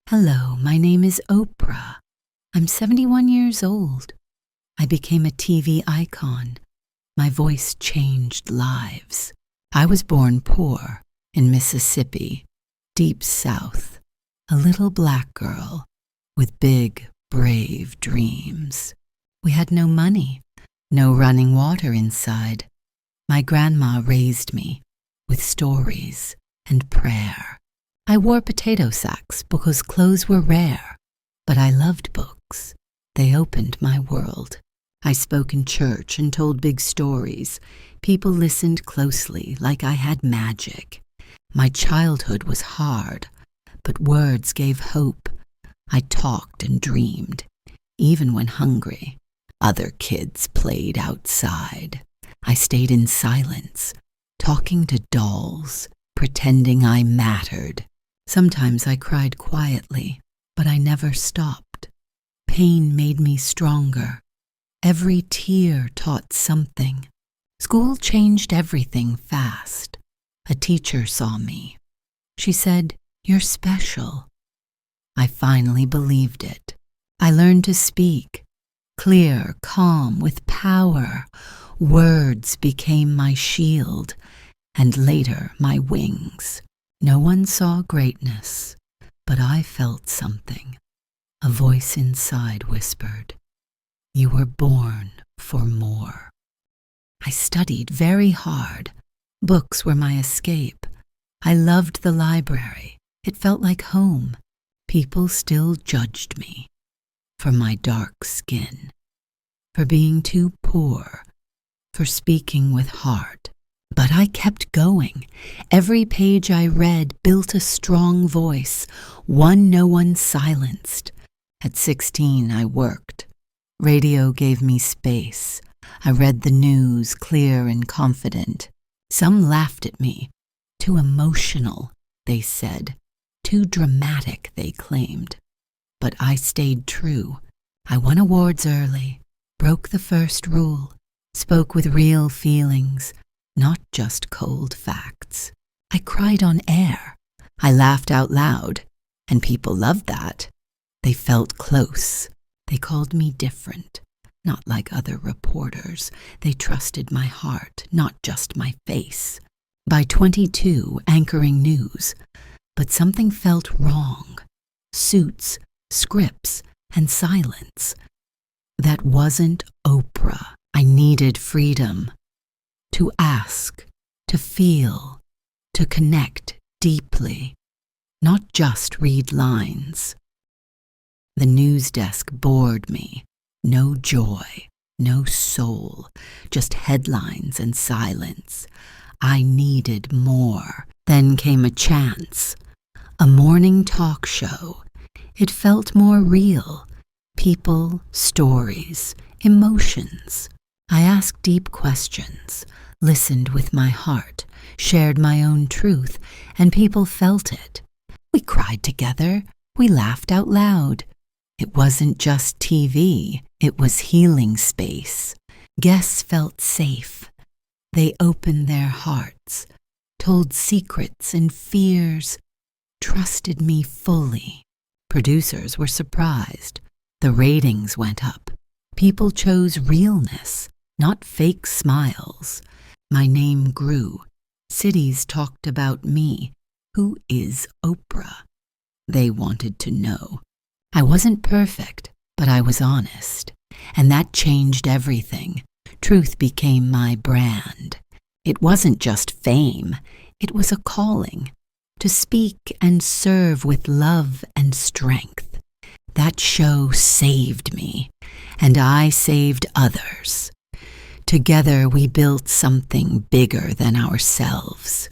Hello, my name is Oprah. I'm 71 years old. I became a TV icon. My voice changed lives. I was born poor in Mississippi, deep south, a little black girl with big, brave dreams. We had no money, no running water inside. My grandma raised me with stories and prayer. I wore potato sacks because clothes were rare, but I loved books. They opened my world. I spoke in church and told big stories. People listened closely like I had magic. My childhood was hard, but words gave hope. I talked and dreamed, even when hungry. Other kids played outside. I stayed in silence, talking to dolls, pretending I mattered. Sometimes I cried quietly, but I never stopped. Pain made me stronger. Every tear taught something. School changed everything fast. A teacher saw me. She said, "You're special." I finally believed it. I learned to speak, clear, calm, with power. Words became my shield, and later my wings. No one saw greatness, but I felt something. A voice inside whispered, "You were born for more." I studied very hard. Books were my escape. I loved the library. It felt like home. People still judged me for my dark skin, for being too poor, for speaking with heart. But I kept going. Every page I read built a strong voice, one no one silenced. At 16, I worked. Radio gave me space. I read the news, clear and confident. Some laughed at me. Too emotional, they said. Too dramatic, they claimed. But I stayed true. I won awards early, broke the first rule, spoke with real feelings, not just cold facts. I cried on air. I laughed out loud, and people loved that. They felt close. They called me different, not like other reporters. They trusted my heart, not just my face. By 22, anchoring news, but something felt wrong. Suits, scripts, and silence. That wasn't Oprah. I needed freedom. To ask, to feel, to connect deeply, not just read lines. The news desk bored me. No joy, no soul, just headlines and silence. I needed more. Then came a chance. A morning talk show. It felt more real. People, stories, emotions. I asked deep questions, listened with my heart, shared my own truth, and people felt it. We cried together. We laughed out loud. It wasn't just TV. It was healing space. Guests felt safe. They opened their hearts, told secrets and fears, trusted me fully. Producers were surprised. The ratings went up. People chose realness, not fake smiles. My name grew. Cities talked about me. Who is Oprah? They wanted to know. I wasn't perfect, but I was honest. And that changed everything. Truth became my brand. It wasn't just fame. It was a calling. To speak and serve with love and strength. That show saved me, and I saved others. Together we built something bigger than ourselves.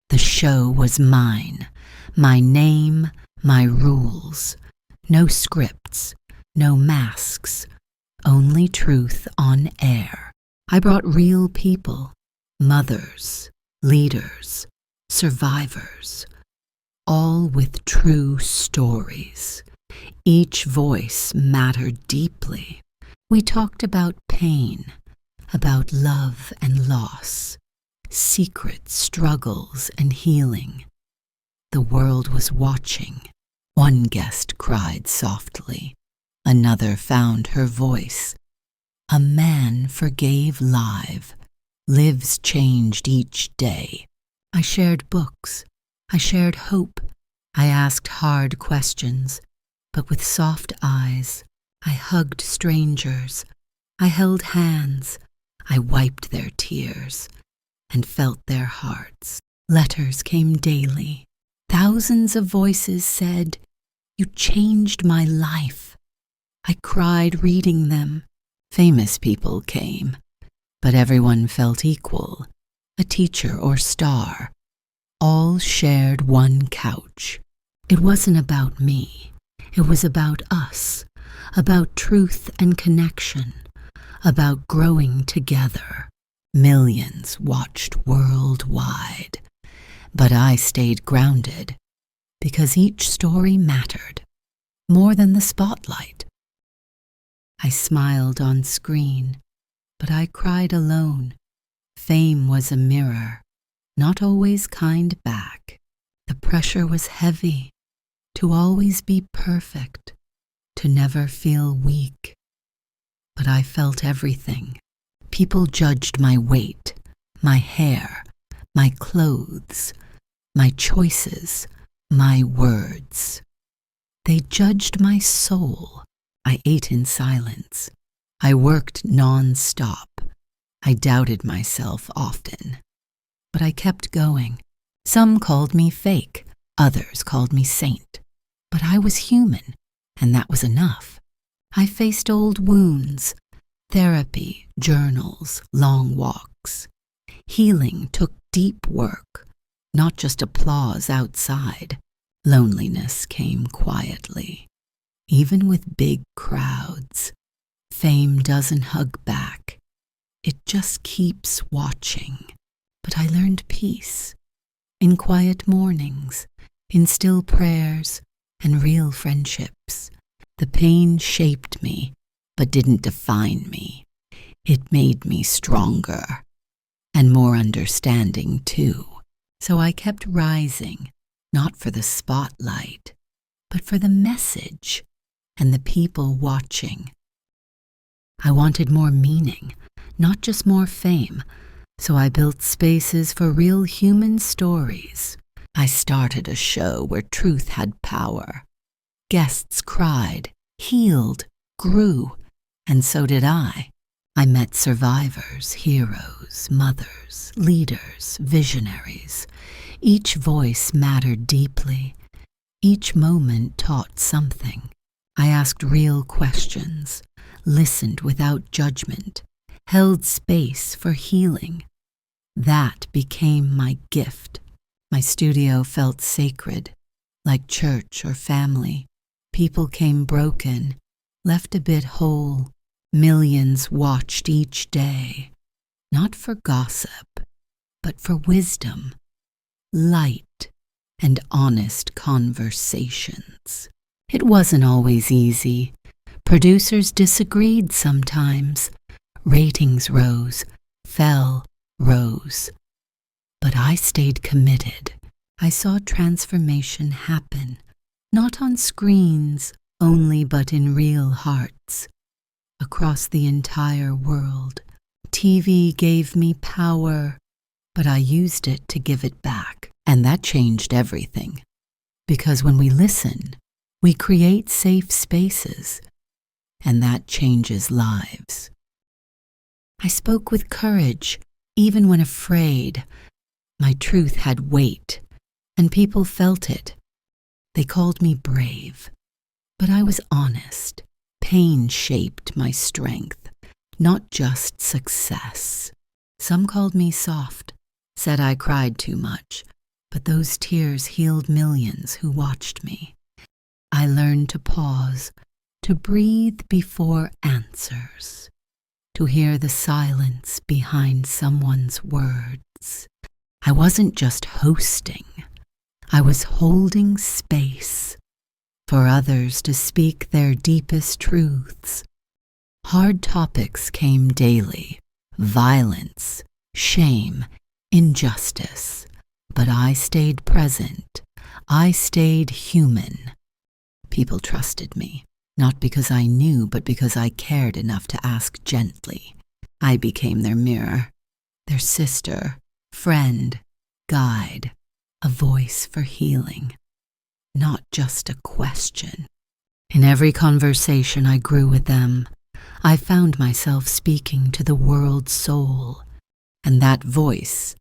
The show was mine, my name, my rules. No scripts, no masks, only truth on air. I brought real people, mothers, leaders, survivors, all with true stories. Each voice mattered deeply. We talked about pain, about love and loss, secrets, struggles, and healing. The world was watching, One guest cried softly. Another found her voice. A man forgave live. Lives changed each day. I shared books. I shared hope. I asked hard questions, but with soft eyes. I hugged strangers. I held hands. I wiped their tears and felt their hearts. Letters came daily. Thousands of voices said, "You changed my life." I cried reading them. Famous people came, but everyone felt equal, a teacher or star. All shared one couch. It wasn't about me. It was about us, about truth and connection, about growing together. Millions watched worldwide, but I stayed grounded because each story mattered more than the spotlight. I smiled on screen, but I cried alone. Fame was a mirror, not always kind back. The pressure was heavy, to always be perfect, to never feel weak. But I felt everything. People judged my weight, my hair, my clothes, my choices, my words. They judged my soul. I ate in silence. I worked non-stop. I doubted myself often. But I kept going. Some called me fake. Others called me saint. But I was human, and that was enough. I faced old wounds. Therapy, journals, long walks. Healing took deep work, not just applause outside. Loneliness came quietly, even with big crowds. Fame doesn't hug back. It just keeps watching. But I learned peace in quiet mornings, in still prayers, and real friendships. The pain shaped me, but didn't define me. It made me stronger and more understanding too. So I kept rising, not for the spotlight, but for the message and the people watching. I wanted more meaning, not just more fame, so I built spaces for real human stories. I started a show where truth had power. Guests cried, healed, grew, and so did I. I met survivors, heroes, mothers, leaders, visionaries. Each voice mattered deeply. Each moment taught something. I asked real questions, listened without judgment, held space for healing. That became my gift. My studio felt sacred, like church or family. People came broken, left a bit whole. Millions watched each day, not for gossip, but for wisdom, light, and honest conversations. It wasn't always easy. Producers disagreed sometimes. Ratings rose, fell, rose. But I stayed committed. I saw transformation happen, not on screens only, but in real hearts. Across the entire world, TV gave me power, but I used it to give it back. And that changed everything. Because when we listen, we create safe spaces, and that changes lives. I spoke with courage, even when afraid. My truth had weight, and people felt it. They called me brave, but I was honest. Pain shaped my strength, not just success. Some called me soft, said I cried too much, but those tears healed millions who watched me. I learned to pause, to breathe before answers, to hear the silence behind someone's words. I wasn't just hosting, I was holding space for others to speak their deepest truths. Hard topics came daily: violence, shame, injustice. But I stayed present. I stayed human. People trusted me, not because I knew, but because I cared enough to ask gently. I became their mirror, their sister, friend, guide, a voice for healing, not just a question. In every conversation I grew with them, I found myself speaking to the world's soul, and that voice,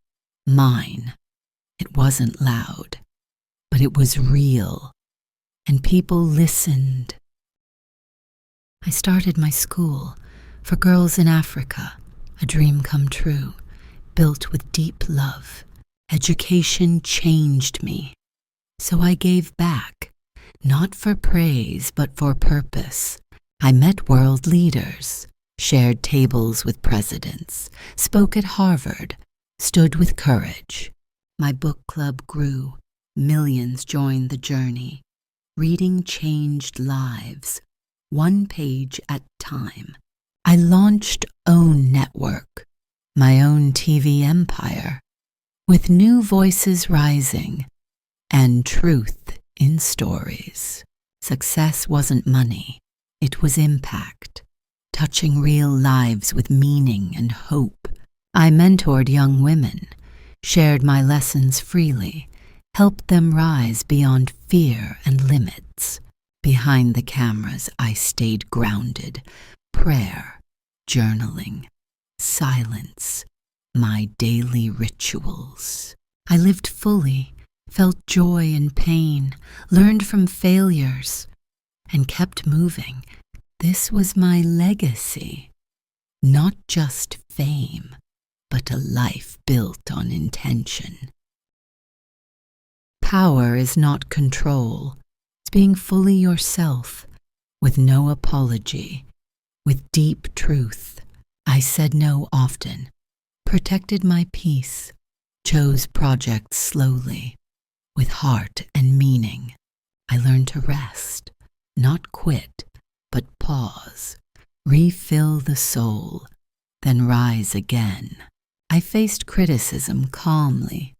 mine, it wasn't loud, but it was real, and people listened. I started my school for girls in Africa, a dream come true, built with deep love. Education changed me, so I gave back, not for praise, but for purpose. I met world leaders, shared tables with presidents, spoke at Harvard, stood with courage. My book club grew. Millions joined the journey. Reading changed lives, one page at a time. I launched OWN Network, my own TV empire, with new voices rising and truth in stories. Success wasn't money. It was impact, touching real lives with meaning and hope. I mentored young women, shared my lessons freely, helped them rise beyond fear and limits. Behind the cameras, I stayed grounded. Prayer, journaling, silence, my daily rituals. I lived fully, felt joy and pain, learned from failures, and kept moving. This was my legacy. Not just fame, but a life built on intention. Power is not control. It's being fully yourself, with no apology, with deep truth. I said no often, protected my peace, chose projects slowly, with heart and meaning. I learned to rest, not quit, but pause, refill the soul, then rise again. I faced criticism calmly.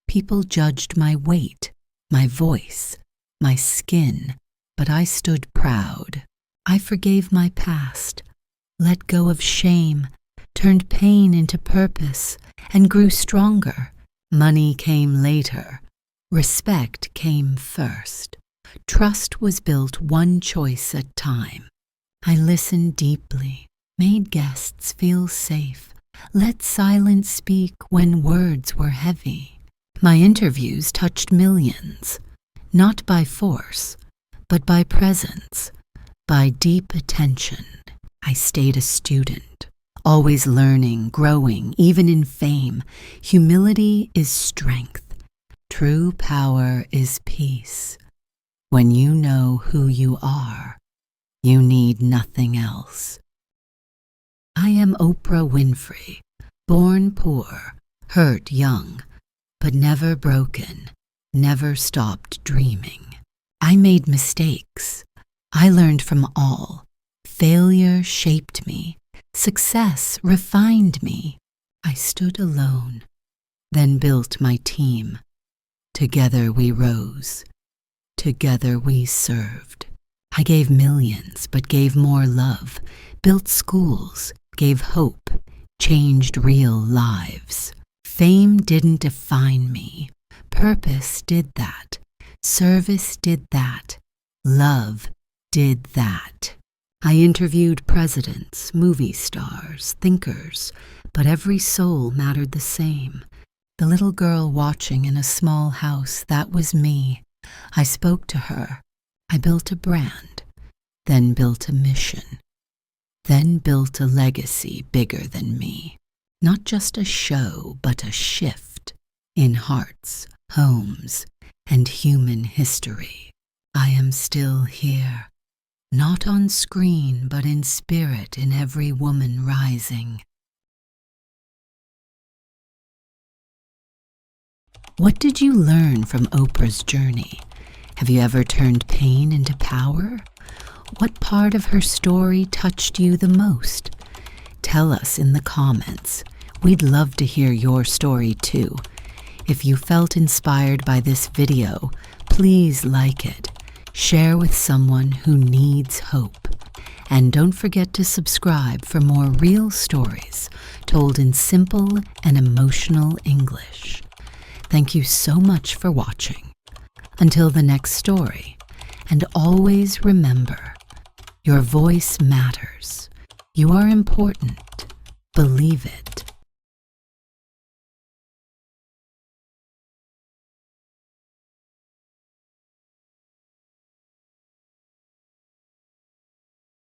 People judged my weight, my voice, my skin, but I stood proud. I forgave my past, let go of shame, turned pain into purpose, and grew stronger. Money came later. Respect came first. Trust was built one choice at a time. I listened deeply, made guests feel safe, let silence speak when words were heavy. My interviews touched millions, not by force, but by presence, by deep attention. I stayed a student, always learning, growing, even in fame. Humility is strength. True power is peace. When you know who you are, you need nothing else. I am Oprah Winfrey, born poor, hurt young, but never broken, never stopped dreaming. I made mistakes. I learned from all. Failure shaped me. Success refined me. I stood alone, then built my team. Together we rose. Together we served. I gave millions, but gave more love, built schools, gave hope, changed real lives. Fame didn't define me. Purpose did that. Service did that. Love did that. I interviewed presidents, movie stars, thinkers, but every soul mattered the same. The little girl watching in a small house, that was me. I spoke to her. I built a brand, then built a mission, then built a legacy bigger than me. Not just a show, but a shift in hearts, homes, and human history. I am still here, not on screen, but in spirit, in every woman rising. What did you learn from Oprah's journey? Have you ever turned pain into power? What part of her story touched you the most? Tell us in the comments. We'd love to hear your story too. If you felt inspired by this video, please like it, Share with someone who needs hope. And don't forget to subscribe for more real stories told in simple and emotional English. Thank you so much for watching. Until the next story, and always remember, your voice matters. You are important. Believe it.